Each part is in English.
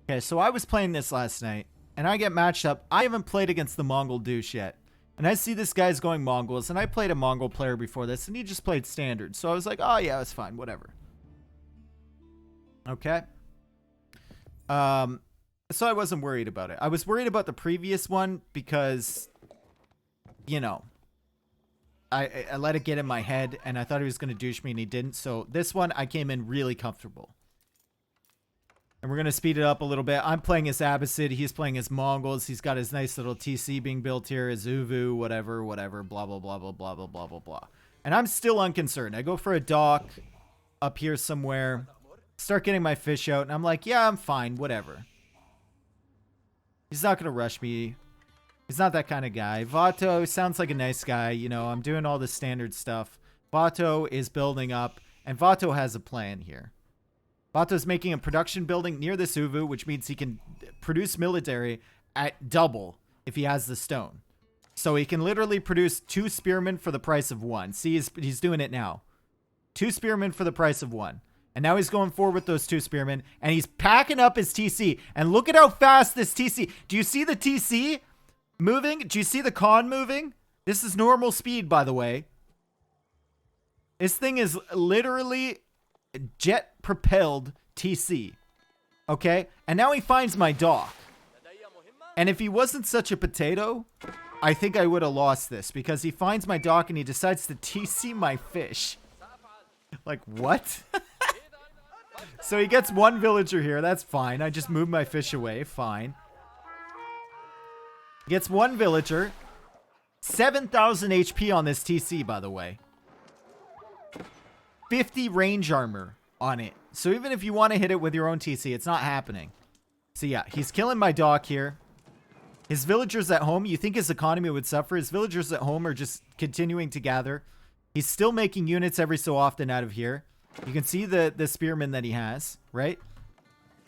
Okay, so I was playing this last night, and I get matched up. I haven't played against the Mongol douche yet. And I see this guy's going Mongols, and I played a Mongol player before this, and he just played standard. So I was like, oh yeah, it's fine, whatever. Okay. So I wasn't worried about it. I was worried about the previous one because, you know, I let it get in my head, and I thought he was going to douche me, and he didn't. So this one, I came in really comfortable. And we're going to speed it up a little bit. I'm playing as Abbasid. He's playing as Mongols. He's got his nice little TC being built here. His Uvu, whatever, blah, blah, blah, blah, blah, blah, blah, blah, blah. And I'm still unconcerned. I go for a dock up here somewhere. Start getting my fish out. And I'm like, yeah, I'm fine. Whatever. He's not going to rush me. He's not that kind of guy. Vato sounds like a nice guy. You know, I'm doing all the standard stuff. Vato is building up. And Vato has a plan here. Vato's making a production building near the Uvu, which means he can produce military at double if he has the stone. So he can literally produce 2 spearmen for the price of 1. See, he's doing it now. 2 spearmen for the price of 1. And now he's going forward with those 2 spearmen, and he's packing up his TC. And look at how fast this TC... Do you see the TC moving? Do you see the con moving? This is normal speed, by the way. This thing is literally... jet propelled TC. Okay? And now he finds my dock. And if he wasn't such a potato, I think I would have lost this, because he finds my dock and he decides to TC my fish. Like, what? So he gets 1 villager here. That's fine. I just moved my fish away. Fine. Gets 1 villager. 7,000 HP on this TC, by the way. 50 range armor on it. So even if you want to hit it with your own TC, it's not happening. So yeah, he's killing my dock here. His villagers at home, you think his economy would suffer. His villagers at home are just continuing to gather. He's still making units every so often out of here. You can see the spearmen that he has, right?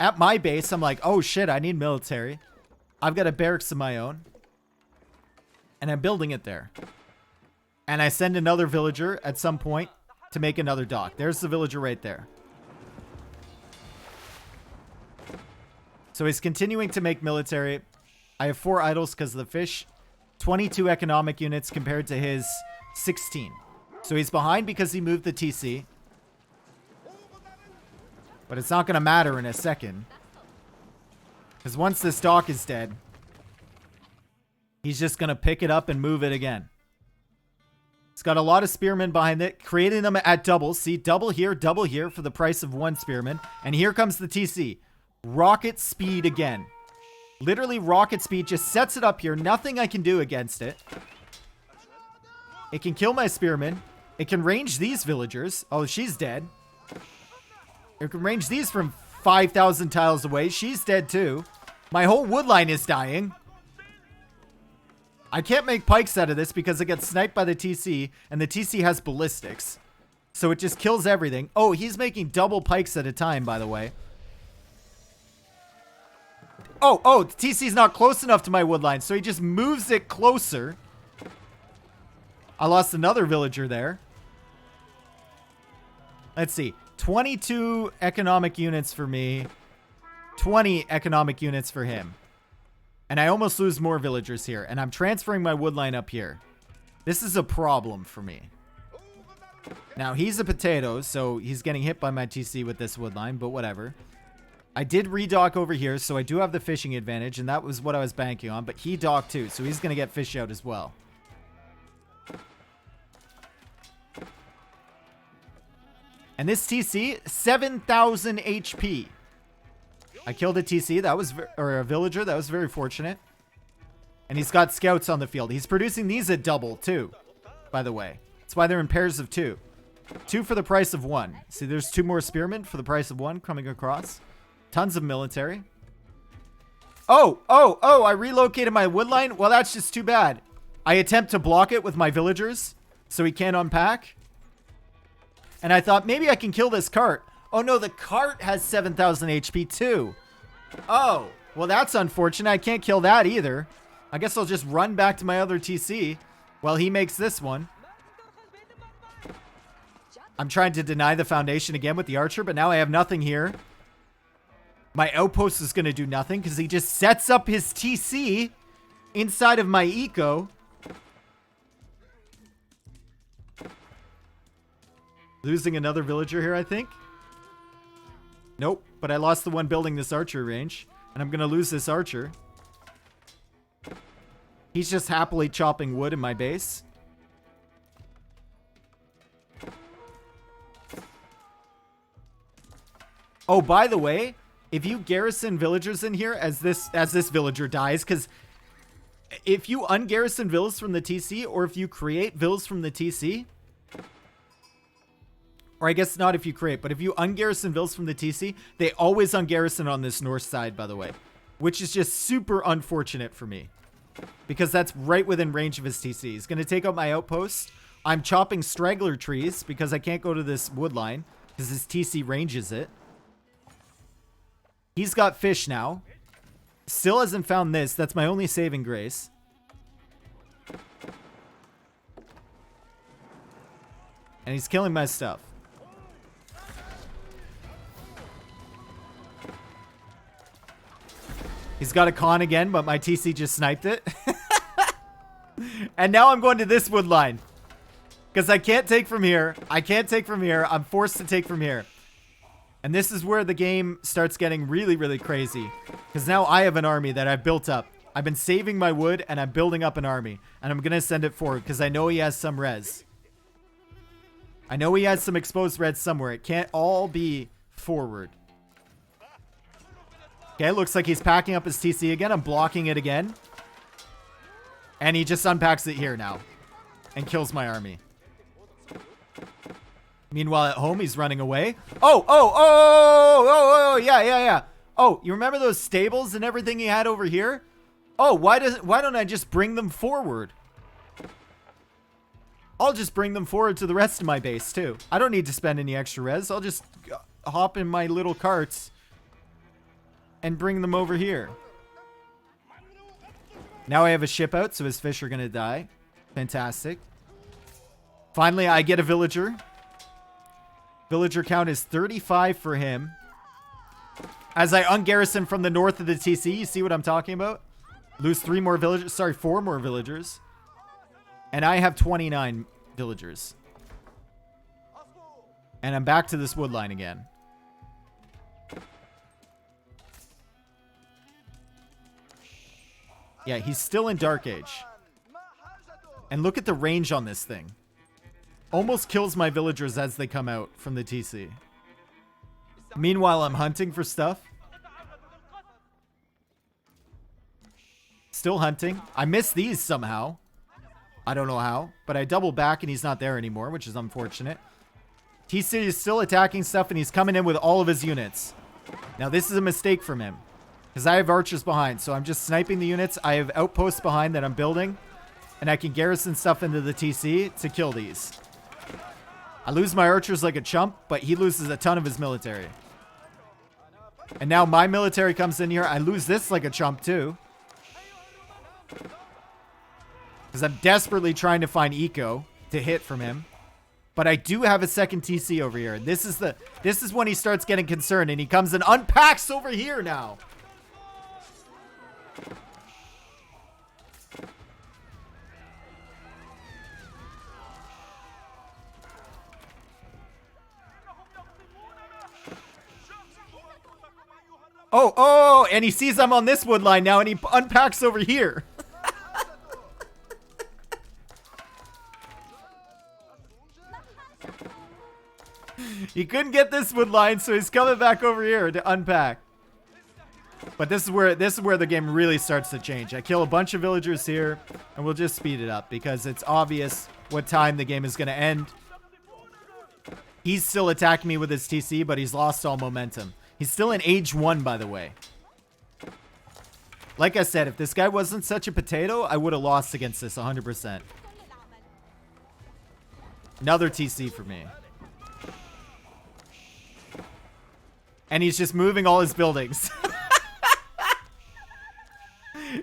At my base, I'm like, oh shit, I need military. I've got a barracks of my own. And I'm building it there. And I send another villager at some point to make another dock. There's the villager right there. So he's continuing to make military. I have 4 idols because of the fish. 22 economic units compared to his 16. So he's behind because he moved the TC. But it's not going to matter in a second. Because once this dock is dead, he's just going to pick it up and move it again. It's got a lot of spearmen behind it, creating them at double. See, double here for the price of 1 spearman. And here comes the TC. Rocket speed again. Literally rocket speed, just sets it up here. Nothing I can do against it. It can kill my spearmen. It can range these villagers. Oh, she's dead. It can range these from 5,000 tiles away. She's dead too. My whole wood line is dying. I can't make pikes out of this because it gets sniped by the TC, and the TC has ballistics. So it just kills everything. Oh, he's making double pikes at a time, by the way. Oh, the TC's not close enough to my wood line, so he just moves it closer. I lost another villager there. Let's see. 22 economic units for me. 20 economic units for him. And I almost lose more villagers here. And I'm transferring my wood line up here. This is a problem for me. Now, he's a potato, so he's getting hit by my TC with this wood line, but whatever. I did redock over here, so I do have the fishing advantage, and that was what I was banking on. But he docked too, so he's going to get fish out as well. And this TC, 7,000 HP. I killed a TC, that was, or a villager, that was very fortunate. And he's got scouts on the field. He's producing these at double, too, by the way. That's why they're in pairs of 2. 2 for the price of 1. See, there's 2 more spearmen for the price of 1 coming across. Tons of military. Oh, I relocated my wood line? Well, that's just too bad. I attempt to block it with my villagers, so he can't unpack. And I thought, maybe I can kill this cart. Oh no, the cart has 7,000 HP too. Oh, well that's unfortunate. I can't kill that either. I guess I'll just run back to my other TC while he makes this one. I'm trying to deny the foundation again with the archer, but now I have nothing here. My outpost is going to do nothing because he just sets up his TC inside of my eco. Losing another villager here, I think. Nope, but I lost the one building this archer range. And I'm going to lose this archer. He's just happily chopping wood in my base. Oh, by the way, if you garrison villagers in here as this villager dies, because if you ungarrison villas from the TC, or if you create villas from the TC, or I guess not if you create, but if you ungarrison villas from the TC, they always ungarrison on this north side, by the way, which is just super unfortunate for me because that's right within range of his TC. He's going to take out my outpost. I'm chopping straggler trees because I can't go to this wood line because his TC ranges it. He's got fish now. Still hasn't found this. That's my only saving grace. And he's killing my stuff. He's got a con again, but my TC just sniped it. And now I'm going to this wood line. Because I can't take from here. I can't take from here. I'm forced to take from here. And this is where the game starts getting really, really crazy. Because now I have an army that I've built up. I've been saving my wood and I'm building up an army. And I'm going to send it forward because I know he has some res. I know he has some exposed res somewhere. It can't all be forward. Okay, looks like he's packing up his TC again. I'm blocking it again. And he just unpacks it here now. And kills my army. Meanwhile, at home, he's running away. Oh, yeah. Oh, you remember those stables and everything he had over here? Oh, why don't I just bring them forward? I'll just bring them forward to the rest of my base, too. I don't need to spend any extra res. I'll just hop in my little carts and bring them over here. Now I have a ship out, so his fish are going to die. Fantastic. Finally, I get a villager. Villager count is 35 for him. As I ungarrison from the north of the TC, you see what I'm talking about? Lose 4 more villagers. And I have 29 villagers. And I'm back to this wood line again. Yeah, he's still in Dark Age. And look at the range on this thing. Almost kills my villagers as they come out from the TC. Meanwhile, I'm hunting for stuff. Still hunting. I missed these somehow. I don't know how. But I double back and he's not there anymore, which is unfortunate. TC is still attacking stuff and he's coming in with all of his units. Now, this is a mistake from him. Because I have archers behind. So I'm just sniping the units. I have outposts behind that I'm building. And I can garrison stuff into the TC to kill these. I lose my archers like a chump, but he loses a ton of his military. And now my military comes in here. I lose this like a chump too. Because I'm desperately trying to find eco to hit from him. But I do have a second TC over here. This is when he starts getting concerned and he comes and unpacks over here now. Oh, and he sees I'm on this wood line now and he unpacks over here. He couldn't get this wood line, so he's coming back over here to unpack. But this is where the game really starts to change. I kill a bunch of villagers here, and we'll just speed it up because it's obvious what time the game is going to end. He's still attacking me with his TC, but he's lost all momentum. He's still in age 1, by the way. Like I said, if this guy wasn't such a potato, I would have lost against this 100%. Another TC for me. And he's just moving all his buildings.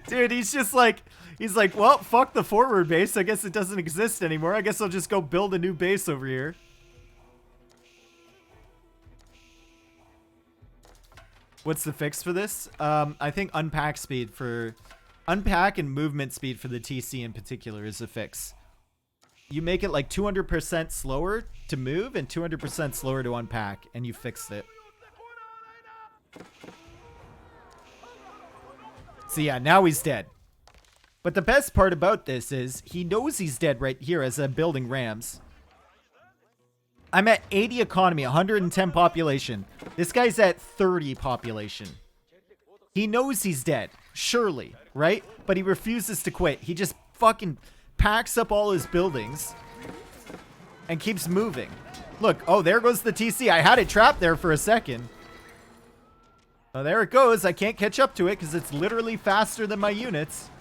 Dude, he's just like, well, fuck the forward base. I guess it doesn't exist anymore. I guess I'll just go build a new base over here. What's the fix for this? I think unpack speed for... Unpack and movement speed for the TC in particular is a fix. You make it like 200% slower to move and 200% slower to unpack, and you fixed it. So yeah, now he's dead. But the best part about this is he knows he's dead right here as I'm building rams. I'm at 80 economy, 110 population. This guy's at 30 population. He knows he's dead, surely, right? But he refuses to quit. He just fucking packs up all his buildings and keeps moving. Look, oh, there goes the TC. I had it trapped there for a second. Oh, there it goes. I can't catch up to it because it's literally faster than my units.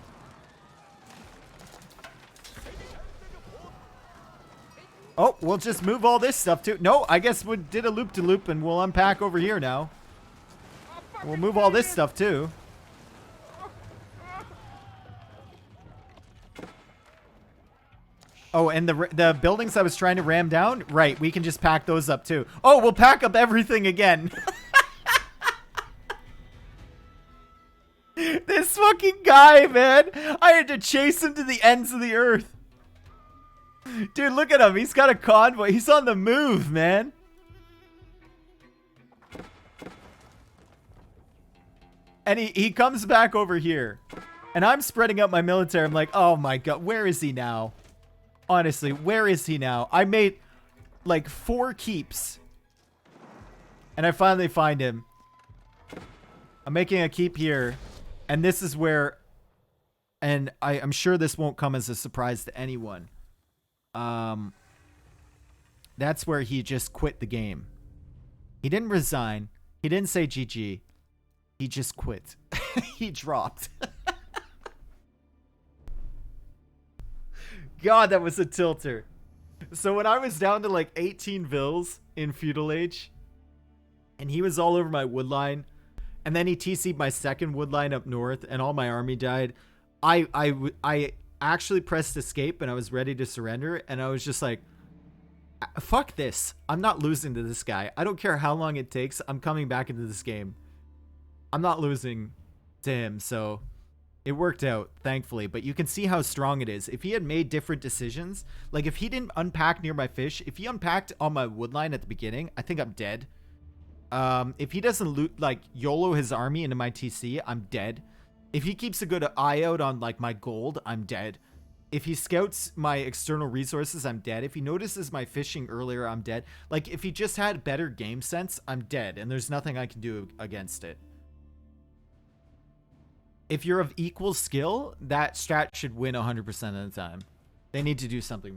Oh, we'll just move all this stuff too. No, I guess we did a loop-to-loop and we'll unpack over here now. We'll move all this stuff too. Oh, and the buildings I was trying to ram down? Right, we can just pack those up too. Oh, we'll pack up everything again. This fucking guy, man. I had to chase him to the ends of the earth. Dude, look at him. He's got a convoy. He's on the move, man. And he comes back over here. And I'm spreading out my military. I'm like, oh my god, where is he now? Honestly, where is he now? I made like 4 keeps. And I finally find him. I'm making a keep here. And this is where... And I'm sure this won't come as a surprise to anyone. That's where he just quit the game. He didn't resign. He didn't say GG. He just quit. He dropped. God, that was a tilter. So when I was down to like 18 vills in Feudal Age, and he was all over my wood line, and then he TC'd my second wood line up north, and all my army died, I actually pressed escape, and I was ready to surrender, and I was just like, fuck this. I'm not losing to this guy. I don't care how long it takes. I'm coming back into this game. I'm not losing to him, so it worked out, thankfully. But you can see how strong it is. If he had made different decisions, like if he didn't unpack near my fish, if he unpacked on my wood line at the beginning, I think I'm dead. If he doesn't loot, like YOLO his army into my TC, I'm dead. If he keeps a good eye out on like my gold, I'm dead. If he scouts my external resources, I'm dead. If he notices my fishing earlier, I'm dead. Like if he just had better game sense, I'm dead. And there's nothing I can do against it. If you're of equal skill, that strat should win 100% of the time. They need to do something better.